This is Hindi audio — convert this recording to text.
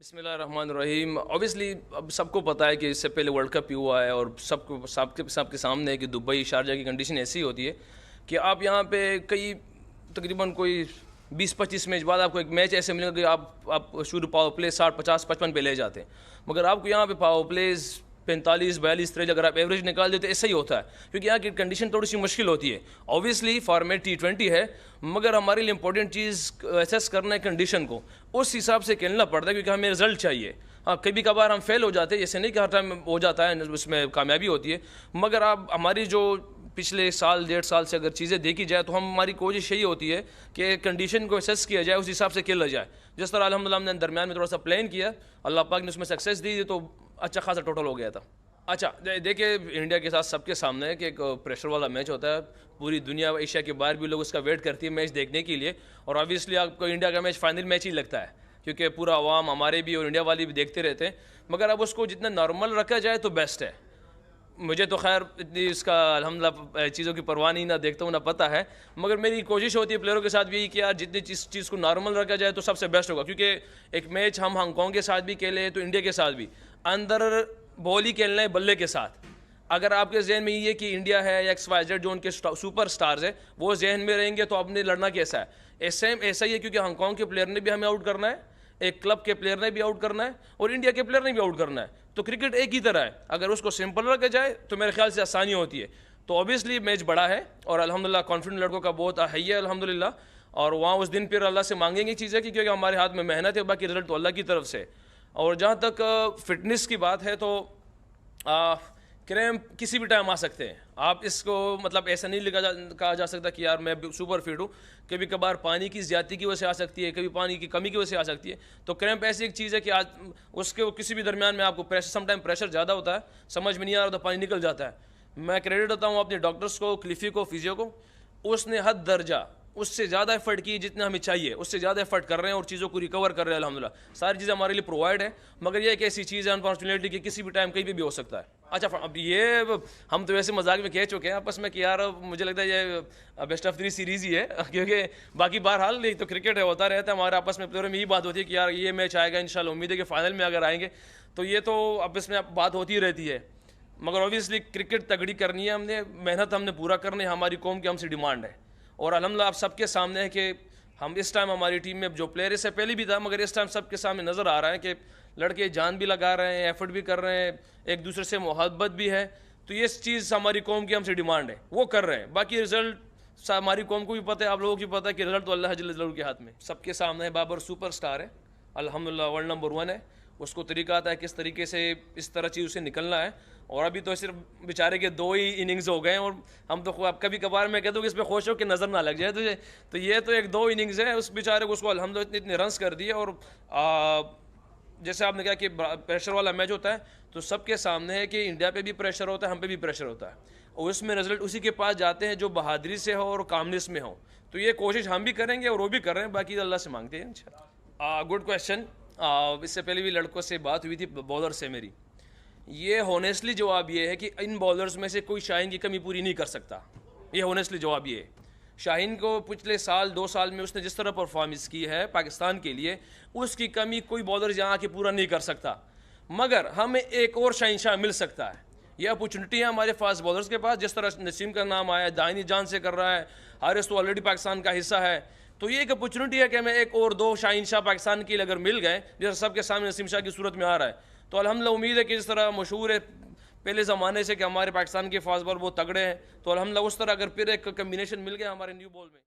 बिस्मिल्लाहिर्रहमानिर्रहीम। ऑब्वियसली अब सबको पता है कि इससे पहले वर्ल्ड कप ही हुआ है और सबके सामने है कि दुबई शारजा की कंडीशन ऐसी होती है कि आप यहाँ पे कई तकरीबन कोई 20-25 मैच बाद आपको एक मैच ऐसे मिलेगा कि आप शुरू पावर प्ले 60-50-55 पे ले जाते हैं, मगर आपको यहाँ पे पावर प्लेज 45-42-43 अगर आप एवरेज निकाल देते ऐसा ही होता है, क्योंकि यहाँ की कंडीशन थोड़ी सी मुश्किल होती है। ऑब्वियसली फॉर्मेट T20 है, मगर हमारे लिए इंपॉर्टेंट चीज़ एसेस करना है कंडीशन को, उस हिसाब से खेलना पड़ता है, क्योंकि हमें रिजल्ट चाहिए। हाँ, कभी कभार हम फेल हो जाते हैं, ऐसे नहीं कि हर टाइम हो जाता है, उसमें कामयाबी होती है, मगर आप हमारी जो पिछले साल 1.5 साल से अगर चीज़ें देखी जाए तो हमारी कोशिश यही होती है कि कंडीशन को एसेस किया जाए, उस हिसाब से खेला जाए। जिस तरह अल्हम्दुलिल्लाह हमने दरमियान में थोड़ा सा प्लान किया, अल्लाह पाक ने उसमें सक्सेस दी, तो अच्छा खासा टोटल हो गया था। अच्छा देखिए, इंडिया के साथ सबके सामने है कि एक प्रेशर वाला मैच होता है। पूरी दुनिया एशिया के बाहर भी लोग उसका वेट करती है मैच देखने के लिए, और ऑब्वियसली आपको इंडिया का मैच फाइनल मैच ही लगता है, क्योंकि पूरा अवाम हमारे भी और इंडिया वाले भी देखते रहते हैं। मगर अब उसको जितना नॉर्मल रखा जाए तो बेस्ट है। मुझे तो खैर इतनी इसका अल्हम्दुलिल्लाह चीज़ों की परवाह नहीं, ना देखता हूँ ना पता है, मगर मेरी कोशिश होती है प्लेयरों के साथ भी कि यार जितनी चीज़ को नॉर्मल रखा जाए तो सबसे बेस्ट होगा। क्योंकि एक मैच हम हांगकॉन्ग के साथ भी खेले तो इंडिया के साथ भी अंदर बॉल ही खेलना है बल्ले के साथ। अगर आपके जहन में ये कि इंडिया है या XYZ जो उनके सुपर स्टार्स है वो जहन में रहेंगे तो आपने लड़ना कैसा है। सेम ऐसा ही है, क्योंकि हांगकॉन्ग के प्लेयर ने भी हमें आउट करना है, एक क्लब के प्लेयर ने भी आउट करना है, और इंडिया के प्लेयर ने भी आउट करना है। तो क्रिकेट एक ही तरह है, अगर उसको सिंपल रखा जाए तो मेरे ख्याल से आसानी होती है। तो ऑब्वियसली मैच बड़ा है और अल्हम्दुलिल्लाह कॉन्फिडेंट लड़कों का बहुत है अल्हम्दुलिल्लाह, और वहाँ उस दिन फिर अल्लाह से मांगेंगे चीज़ें कि क्योंकि हमारे हाथ में मेहनत है, बाकी रिजल्ट तो अल्लाह की तरफ से। और जहाँ तक फिटनेस की बात है तो क्रैम्प किसी भी टाइम आ सकते हैं। आप इसको मतलब ऐसा नहीं कहा जा सकता कि यार मैं सुपर फिट हूँ। कभी कभार पानी की ज़्यादती की वजह से आ सकती है, कभी पानी की कमी की वजह से आ सकती है। तो क्रैम्प ऐसी एक चीज़ है कि आज उसके किसी भी दरमियान में आपको प्रेशर, समटाइम प्रेशर ज़्यादा होता है, समझ में नहीं आ रहा तो पानी निकल जाता है। मैं क्रेडिट देता हूँ अपने डॉक्टर्स को, क्लिफी को, फिजियो को। उसने हद दर्जा उससे ज़्यादा एफर्ट की जितना हमें चाहिए, उससे ज़्यादा एफर्ट कर रहे हैं और चीज़ों को रिकवर कर रहे हैं अल्हम्दुलिल्लाह। सारी चीज़ें हमारे लिए प्रोवाइड है, मगर ये एक ऐसी चीज़ है अनफॉर्चुनेटली कि किसी भी टाइम कहीं भी हो सकता है। अच्छा, अब ये हम तो वैसे मजाक में कह चुके हैं आपस में कि यार मुझे लगता है ये बेस्ट ऑफ 3 सीरीज़ ही है, क्योंकि बाकी बहरहाल ये तो क्रिकेट है, होता रहता है। हमारे आपस में प्लेयरों में यही बात होती है कि यार ये मैच आएगा, इंशाल्लाह उम्मीद है कि फाइनल में अगर आएंगे तो ये तो आपस में बात होती रहती है। मगर ऑब्वियसली क्रिकेट तगड़ी करनी है, हमने मेहनत हमने पूरा करनी है, हमारी कौम की हमसे डिमांड है। और अल्हम्दुलिल्लाह आप सबके सामने है कि हम इस टाइम हमारी टीम में जो प्लेयर इससे पहले भी था, मगर इस टाइम सबके सामने नज़र आ रहा है कि लड़के जान भी लगा रहे हैं, एफर्ट भी कर रहे हैं, एक दूसरे से मोहब्बत भी है। तो ये चीज़ हमारी कौम की हमसे डिमांड है, वो कर रहे हैं। बाकी रिजल्ट हमारी कौम को भी पता है, आप लोगों को पता है कि रिजल्ट तो अल्लाह जल्ल जलालहू के हाथ में। सबके सामने है, बाबर सुपर स्टार है अल्हम्दुलिल्लाह, वर्ल्ड नंबर 1 है। उसको तरीका आता है किस तरीके से इस तरह चीज़ से निकलना है। और अभी तो सिर्फ बेचारे के 2 ही इनिंग्स हो गए हैं, और हम तो कभी कभार मैं कहता हूँ कि इस पर खुश हो कि नज़र ना लग जाए तुझे। तो ये तो एक 2 इनिंग्स है, उस बेचारे को उसको अल्हम्दुलिल्लाह इतने रन्स कर दिए। और जैसे आपने कहा कि प्रेशर वाला मैच होता है, तो सबके सामने है कि इंडिया पे भी प्रेशर होता है, हम पे भी प्रेशर होता है, और उसमें रिजल्ट उसी के पास जाते हैं जो बहादुरी से हो और कामनेस में हो। तो ये कोशिश हम भी करेंगे और वो भी कर रहे हैं, बाकी अल्लाह से मांगते हैं इंशाल्लाह। Good question. इससे पहले भी लड़कों से बात हुई थी, बॉलर से मेरी। ये होनेस्टली जवाब ये है कि इन बॉलर्स में से कोई शाहीन की कमी पूरी नहीं कर सकता। ये होनेस्टली जवाब ये है। शाहीन को पिछले साल 2 साल में उसने जिस तरह परफॉर्मेंस की है पाकिस्तान के लिए, उसकी कमी कोई बॉलर यहाँ आके पूरा नहीं कर सकता। मगर हमें एक और शाहीन शाह मिल सकता है। ये अपॉर्चुनिटी है हमारे फास्ट बॉलर्स के पास। जिस तरह नसीम का नाम आया, दानिश जान से कर रहा है, हारिस तो ऑलरेडी पाकिस्तान का हिस्सा है। तो ये एक अपॉर्चुनिटी है कि हमें एक और 2 शाहीन शाह पाकिस्तान के लिए अगर मिल गए, जैसे सबके सामने नसीम शाह की सूरत में आ रहा है, तो अल्हम्दुलिल्लाह उम्मीद है कि जिस तरह मशहूर है पहले ज़माने से कि हमारे पाकिस्तान के फास्ट बॉलर बहुत तगड़े हैं, तो अल्हम्दुलिल्लाह उस तरह अगर फिर एक कम्बिनेशन मिल गया हमारे न्यू बॉल में।